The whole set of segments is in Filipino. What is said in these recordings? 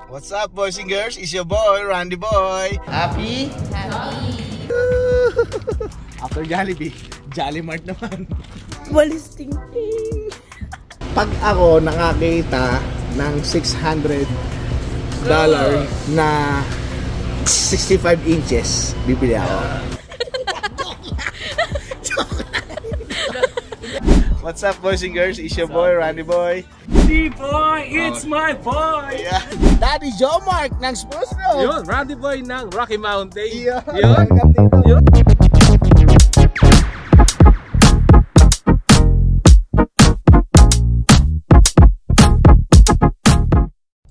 What's up, boys and girls? It's your boy, Randy Boy. Happy? Happy. After Jollibee, Jolly Mart naman. Walis ting-ting. Pag ako nakakita ng $600 na 65 inches, bibili ako. What's up, boys and girls? It's your boy, Randy Boy. D-Boy, it's my boy! Yeah. Daddy Joe Mark ng Spruce Road. Yun, Randy Boy ng Rocky Mountain. Yeah. Yun. Welcome dito. Yun.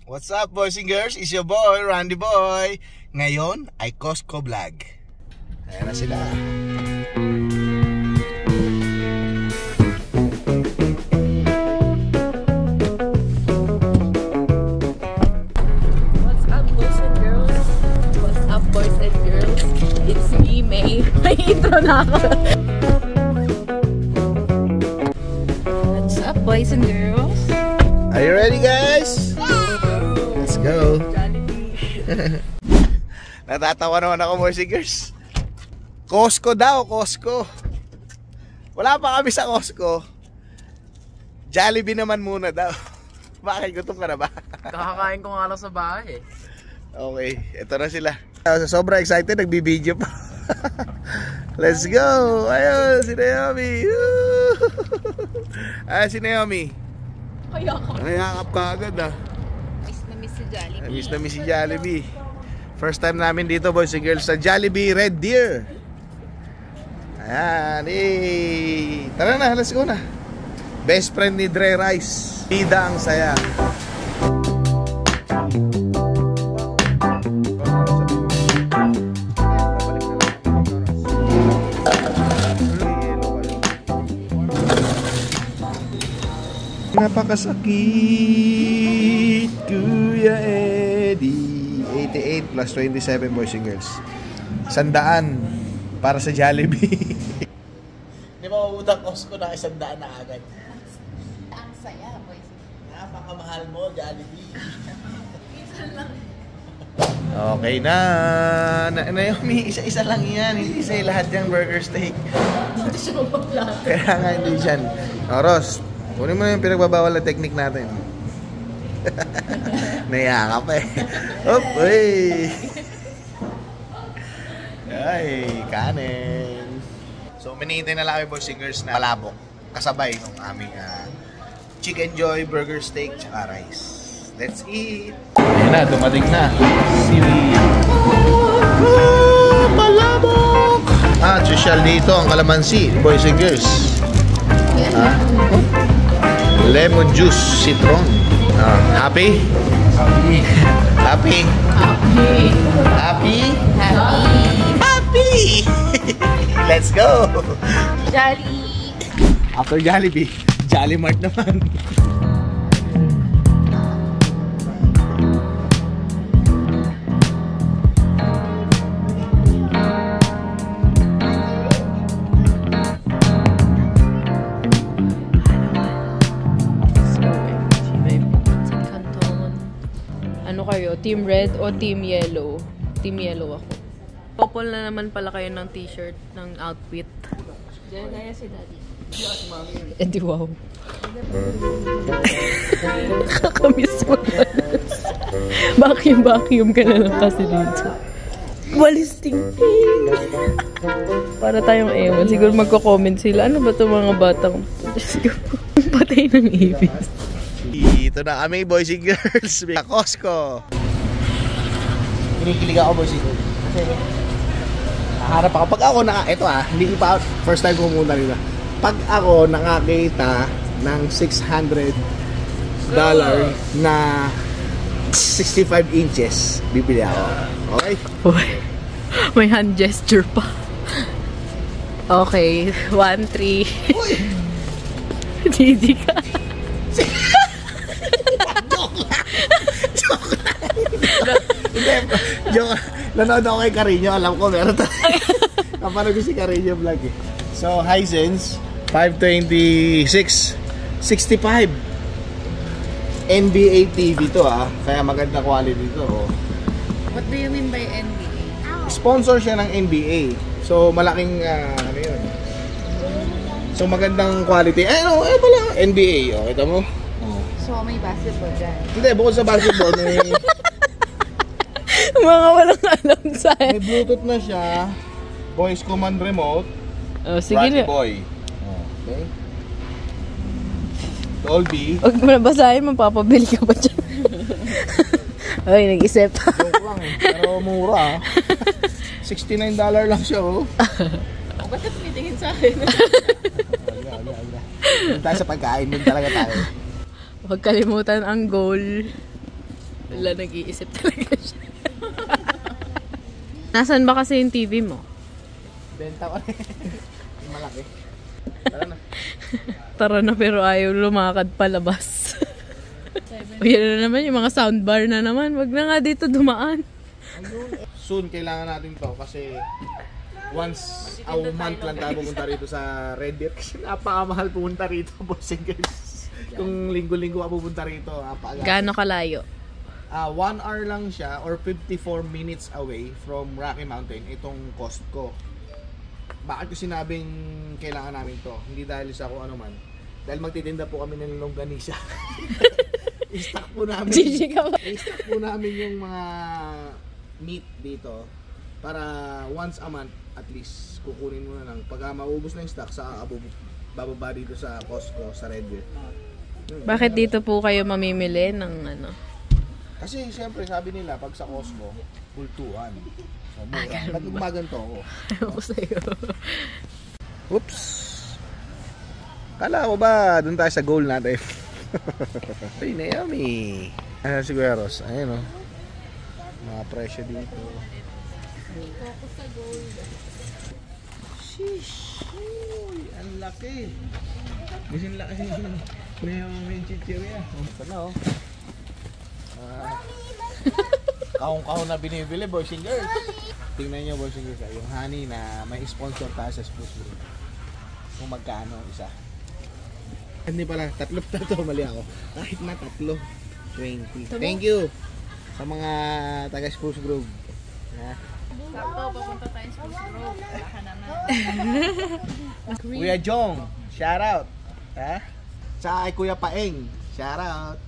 What's up, boys and girls? It's your boy, Randy Boy. Ngayon ay Costco Vlog. Ayan na sila. What's up, boys and girls? What's up, boys and girls? It's me, May. May intro na ako. What's up, boys and girls? Are you ready, guys? Let's go. Natatawa naman ako, boys and girls. Costco daw, Costco. Wala pa kami sa Costco. Jollibee naman muna daw. Bakit, gutom ka na ba? Kakakain ko nga lang sa bahay. Okay, ito na sila. Sobrang excited, nagbibideo pa. Let's go. Ayun, si Naomi. Ayun, si Naomi. Nayakap ka agad ah. Miss na miss si Jollibee. Miss na miss si Jollibee. First time namin dito, boys and girls, sa Jollibee Red Deer. Ayan, eh. Tara na, let's go na. Best friend ni Dre Rice. Bida ang saya. Napakasakit, Kuya Eddie. 88 plus 27, boys and girls. 100 para sa Jollibee. Di ba mautang Costco na 100 na agad? Ang saya, boys. Napakamahal mo, Jollibee. Okay na. Naomi, isa-isa lang yan. Hindi sa'yo lahat yung burger steak. Kaya nga hindi dyan. Ross, kunin mo na yung pinagbabawal na technique natin. Nayakap eh. Hop, hey. Ay, kanin. So, minihintay na lang kami, boys and girls, na palabok. Kasabay ng aming Chicken Joy, burger steak, tsaka rice. Let's eat! Ayan na, dumating na. Sili. Palabok! Social dito ang kalamansi, boys and girls. Lemon juice, citron. Happy? Happy. Happy? Happy? Happy? Happy! Let's go! Jolly! After Jollibee, Jolly Mart naman. Ano kayo? Team red o team yellow? Team yellow ako. Couple na naman pala kayo ng t-shirt, ng outfit. Diyan kaya si Daddy. Eh di wow. Nakakamiss mo. Vacuum ka na lang kasi dito. Walis ting-ting. Para tayong ewan. Siguro magko-comment sila. Ano ba itong mga batang patay ng ibis? Ito na kami, boys and girls. Costco. Kinikilig ako, boys and girls. Kasi harap ako. Pag ako ito hindi pa first time ko muna rin. Pag ako nakakita ng $600 na 65 inches, bibili ako. Okay? May hand gesture pa. Okay, 1, 3. Gigi ka. Joke. Nanood ako kay Carino. Alam ko meron talaga. Kapanood ko si Carino vlog eh. So, Hisense 526 65. NBA TV to kaya maganda quality to. What do you mean by NBA? Sponsor siya ng NBA. So malaking ano yun. So magandang quality. Pala NBA. Kita mo? So may basketball dyan? Hindi, bukod sa basketball may mga walang alam sa'yo. may Bluetooth na siya. Voice command remote. Sige na. Boy. Okay. Dolby. Huwag mo na basahin, mapapabili ka pa dyan. Ay, nag-isip. Joke lang pero mura $69 lang siya Ba't ka tumitingin sa akin? Doon tayo sa pagkain, doon talaga tayo. Huwag kalimutan ang goal. Wala, nag-iisip talaga siya. Nasaan ba kasi yung TV mo? Benta ko yung malaki. Tara na. Tara na, pero ayaw lumakad palabas. O yan na naman, yung mga soundbar na naman. Wag na nga dito dumaan. Soon, kailangan natin to kasi once a month lang tayo pumunta rito sa Red Deer. Kasi napakamahal pumunta rito, bossing guys. Kung linggo-linggo ka pupunta rito, Gaano kalayo? 1 hour lang siya or 54 minutes away from Rocky Mountain itong Costco. Bakit ko sinabing kailangan namin to? Hindi dahil sa kung ano man. Dahil magtitinda po kami ng longganisa. I-stock po namin. I-stock po namin yung mga meat dito para once a month at least kukunin mo na lang. Pag maubos na yung stock, sa bababa dito sa Costco sa Red Deer. Bakit dito po kayo mamimili ng ano? Kasi siyempre sabi nila pag sa Costco, kultuhan. So mura. Nagmaganto ako. Ayaw ko sa'yo. Oops. Kala ko ba doon tayo sa goal natin? Ay, Naomi. Ayan si Kuya Ross. Ayan mga presyo dito. Focus sa goal. Sheesh. Uy, ang laki. Gusto nila kasi Naomi yung chichirya. Ito na kahong-kahong na binibili, boys and girls. Tingnan nyo, boys and girls, yung honey na may sponsor tayo sa Spruce Grove. Kung magkano isa. Hindi pala, tatlo mali ako. Kahit na tatlo, 20. Thank you sa mga taga Spruce Grove. Sakto, papunta tayo sa Spruce Grove. Baka naman. Kuya Jong, shout out. Sa kay Kuya Paeng, shout out.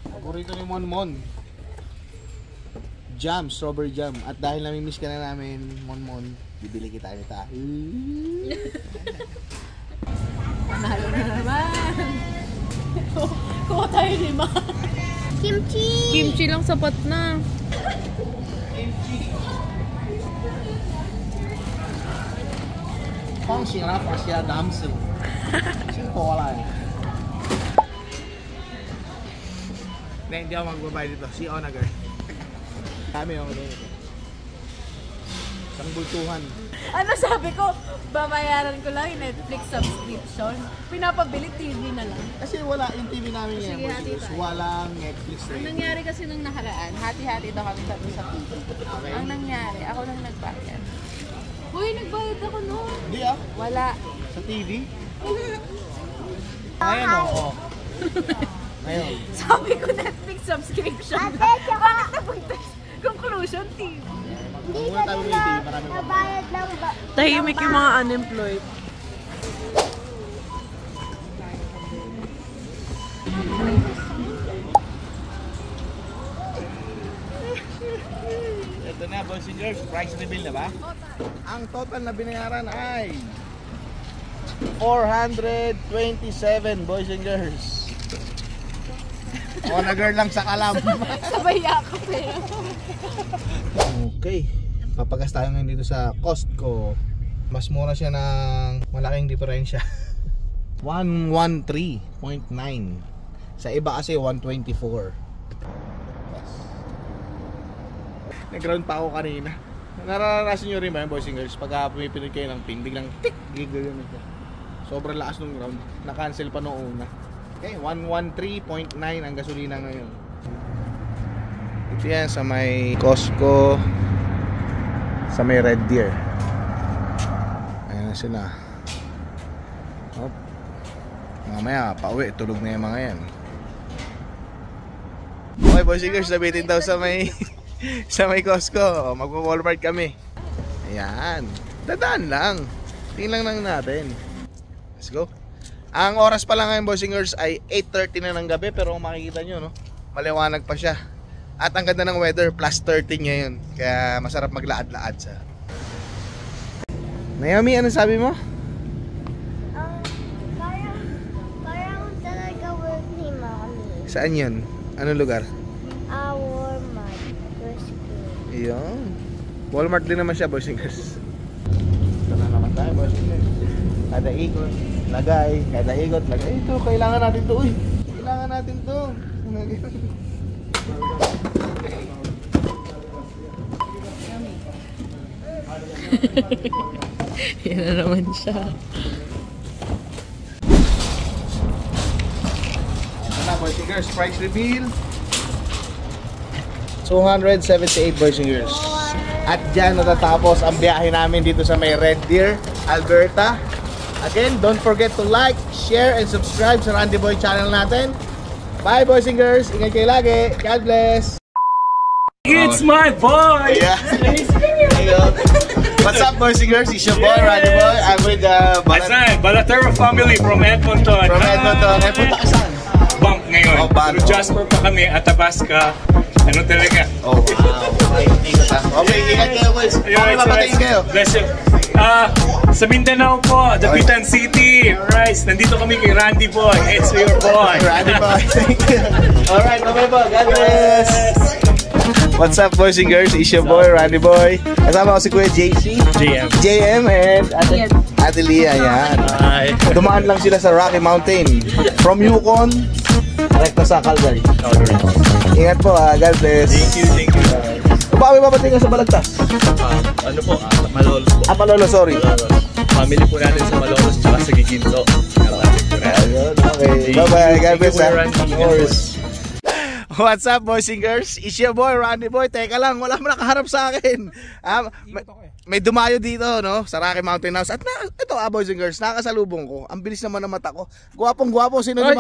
Paborito ni Monmon. Jam, strawberry jam. At dahil namimiss ka na namin, Monmon, bibili kita nito. Panalo na naman. Kuha tayo 5. Kimchi! Kimchi lang sapat na. Kimchi. Fang xing na fa xia dam si. Xin po wala hindi ako magbabayad dito. Si Onager. Kami yung isang bultuhan. Ano sabi ko? Babayaran ko lang yung Netflix subscription. Pinapabili TV na lang. Kasi wala yung TV namin ngayon. Sige, hati tayo. Walang Netflix Ang rin. nangyari kasi nung nakaraan, hati-hati daw kami tatlo sa TV. Okay. Ang nangyari, ako lang nagbayad. Uy, nagbayad ako noon. Hindi Wala. Sa TV? Ngayon oo. Ngayon. Sabi ko Netflix subscription. Bakit napunta? Conclusion, TV. Muna tayo ng TV, marami pa. Nabayad lang ba? Tahimik yung mga unemployed. Ito na, boys and girls, price reveal na ba? Ang total na binayaran ay 427, boys and girls. O, na girl lang sa kalam. Sabay yakap eh. Okay, papagas tayo ngayon dito sa Costco. Mas mura siya ng malaking diferensya. 113.9. Sa iba kasi 124. Nag-ground pa ako kanina. Nararanasan nyo rin ba yung boys and girls? Pagka pumipinod kayo ng pin, biglang tik! Gigil yun ito. Sobrang lakas ng ground. Na-cancel pa noong una. Okay, 113.9 ang gasolina ngayon. Ito yan sa may Costco, sa may Red Deer. Ayan na sila. Mamaya pauwi, tulog na yung mga yan. Okay, bossingers, nabitin daw sa may sa may Costco. Magpo-Walmart kami. Ayan. Dadaan lang. Tingnan lang natin. Let's go. Ang oras pa lang ngayon, bossingers, ay 8:30 na ng gabi. Pero kung makikita nyo, no, maliwanag pa siya. At ang ganda ng weather, plus 13 ngayon. Kaya masarap maglaad-laad sa... Naomi, ano sabi mo? Parang talaga work ni Mommy. Saan yun? Anong lugar? Walmart. Iyon. Walmart din naman siya, bossingers. Ito na naman tayo, bossingers. Kada ikot, lagay. Kada ikot, lagay. Ito, kailangan natin to. Uy, kailangan natin to. Yan na naman siya. Ito na, bossingers. Price reveal. 278 bossingers. At dyan natatapos ang biyahe namin dito sa may Red Deer, Alberta. Again, don't forget to like, share, and subscribe sa Randy Boy channel natin. Bye, bossingers. Ingat kayo lagi. God bless. It's my boy! Yeah. What's up, bossingers? It's your boy, Randy Boy. I'm with That's right, Balatero family from Edmonton. from Edmonton. Eh, punta ka saan? Bump ngayon. Oh, bump. Pero Jasper pa kami at Tabasca. Ano talaga? Oh, wow. Okay, ingat kayo, boys. Okay, mapatingin kayo. Bless you. Sa Mindanao po, Dapitan City. Alright, nandito kami kay Randy Boy. It's your boy. Randy Boy, thank you. Alright, bye po. God bless. What's up, boys and girls? It's your boy, Randy Boy. Kasama ko si Kuya JC, JM, and Ate Leah. Yan. Hi. Dumaan lang sila sa Rocky Mountain. From Yukon, rekta sa Calgary. Ingat po, God bless. Thank you. Kung ba papatingin sa Balagtas? Ano po? Malolos po. Malolo, sorry. Family po natin sa Malolos tsaka sa Giginto. Ayun, okay. Bye-bye. God bless. Randy. No worries. What's up, boys and girls? It's your boy, Randy Boy. Teka lang, wala mo nakaharap sa akin. May dumayo dito, no? Sa Rocky Mountain House. At ito, boys and girls, nakasalubong ko. Ang bilis naman ng mata ko. Guwapong-guwapo. Sino na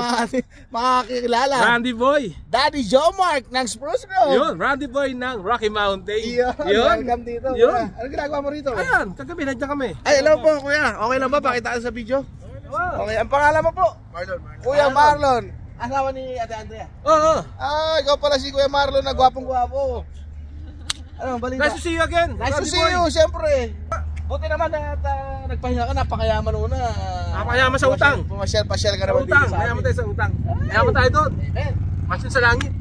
makakilala? Randy Boy. Daddy Joe Mark ng Spruce Grove. Yun, Randy Boy ng Rocky Mountain. Yun. Welcome dito. Yun. Ano ginagawa mo rito? Ayan, kagabi nandiyan kami. Ay, hello po, kuya. Okay lang ba? Pakita sa video. Okay, ang pangalan mo po? Marlon. Kuya Marlon. Asawa ni Ate Andrea. Oo. Ikaw pala si Kuya Marlon na gwapong-gwapo. Ano, balita? Nice to see you again. Nice to see you, siyempre. Buti naman na nagpahinga ka, napakayaman una. Napakayaman sa utang. Pumasyal ka naman Utang, dito sa mayaman atin. tayo sa utang. Mayaman tayo doon. Masyon sa langit.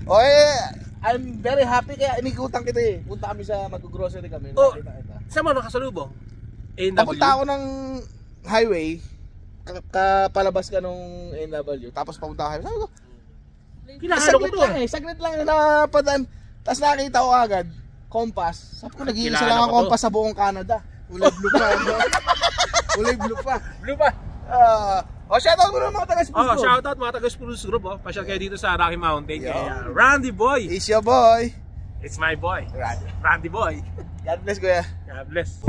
Okay, I'm very happy kaya inikutan kita eh. Punta kami sa mag-grocery kami. Oh, Nakita kita. saan mo nakasalubong? Papunta ako ng highway. Kapalabas ka nung NW. Tapos papunta ka. Sabi ko, Kinahalo ko to. Saglit lang na napadaan. Tapos nakita ko agad, compass. Sabi ko, nag-iisa Kilala lang ang ko to. compass sa buong Canada. Kulay blue pa. Kulay blue pa. Blue pa. Shoutout mo na mga taga-Spruce Grove. Shoutout mga taga-Spruce Grove. Pasyal kayo dito sa Rocky Mountain. Kaya Randy Boy. It's your boy. It's my boy. Randy. Randy Boy. God bless, kuya. God bless.